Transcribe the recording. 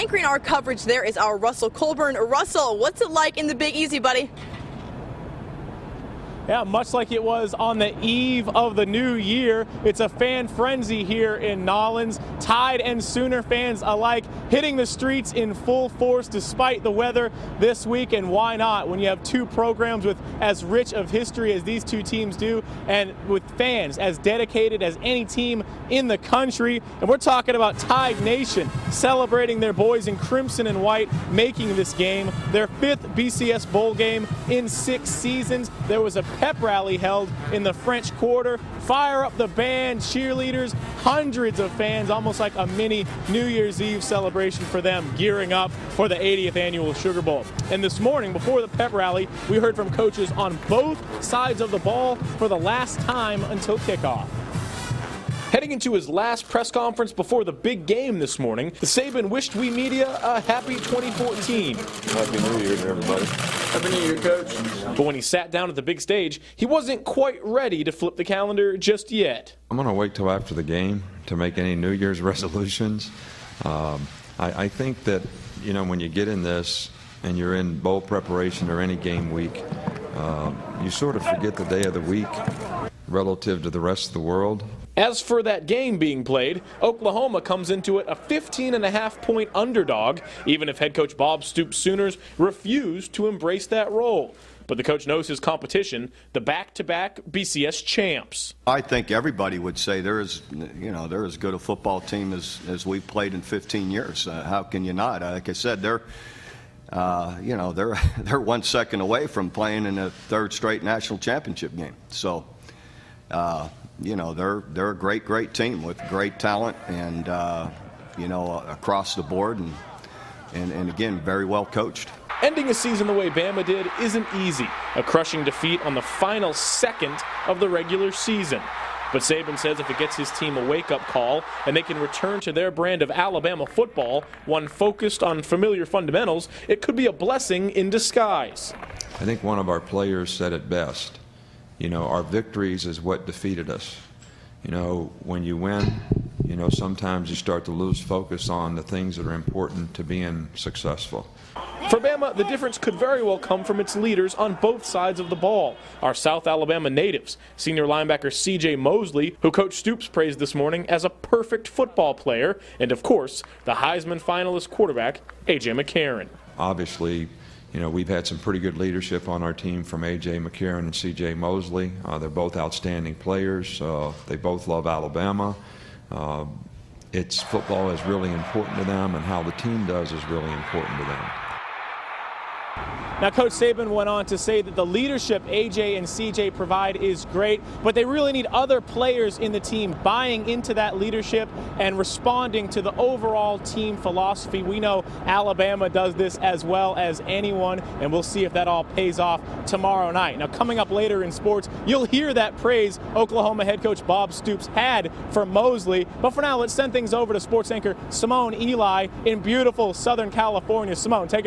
anchoring our coverage there is our Russell Colburn. Russell, what's it like in the Big Easy, buddy? Yeah, much like it was on the eve of the new year, it's a fan frenzy here in Nollins. Tide and Sooner fans alike hitting the streets in full force despite the weather this week. And why not when you have two programs with as rich of history as these two teams do, and with fans as dedicated as any team in the country. And we're talking about Tide Nation celebrating their boys in crimson and white, making this game their 5th BCS Bowl game in 6 seasons. There was a pep rally held in the French Quarter. Fire up the band, cheerleaders, hundreds of fans, almost like a mini New Year's Eve celebration for them, gearing up for the 80th annual Sugar Bowl. And this morning, before the pep rally, we heard from coaches on both sides of the ball for the last time until kickoff. Heading into his last press conference before the big game this morning, the Saban wished we media a happy 2014. Happy New Year to everybody. Happy New Year, Coach. But when he sat down at the big stage, he wasn't quite ready to flip the calendar just yet. I'm going to wait till after the game to make any New Year's resolutions. I think that, you know, when you get in this and you're in bowl preparation or any game week, you sort of forget the day of the week relative to the rest of the world. As for that game being played, Oklahoma comes into it a 15.5-point underdog, even if head coach Bob Stoops' Sooners refuse to embrace that role. But the coach knows his competition, the back-to-back BCS champs. I think everybody would say they're as good a football team as we've played in 15 years. How can you not? Like I said, they're 1 second away from playing in a 3rd straight national championship game. So. They're a great team with great talent and, across the board and again, very well coached. Ending a season the way Bama did isn't easy. A crushing defeat on the final second of the regular season. But Saban says if it gets his team a wake-up call and they can return to their brand of Alabama football, one focused on familiar fundamentals, it could be a blessing in disguise. I think one of our players said it best. You know, our victories is what defeated us. You know, when you win, you know, sometimes you start to lose focus on the things that are important to being successful. For Bama, the difference could very well come from its leaders on both sides of the ball. Our South Alabama natives, senior linebacker C.J. Mosley, who Coach Stoops praised this morning as a perfect football player, and of course, the Heisman finalist quarterback, A.J. McCarron. Obviously, you know, we've had some pretty good leadership on our team from A.J. McCarron and C.J. Mosley. They're both outstanding players. They both love Alabama. Football is really important to them, and how the team does is really important to them. Now, Coach Saban went on to say that the leadership A.J. and C.J. provide is great, but they really need other players in the team buying into that leadership and responding to the overall team philosophy. We know Alabama does this as well as anyone, and we'll see if that all pays off tomorrow night. Now, coming up later in sports, you'll hear that praise Oklahoma head coach Bob Stoops had for Mosley. But for now, let's send things over to sports anchor Simone Eli in beautiful Southern California. Simone, take it away.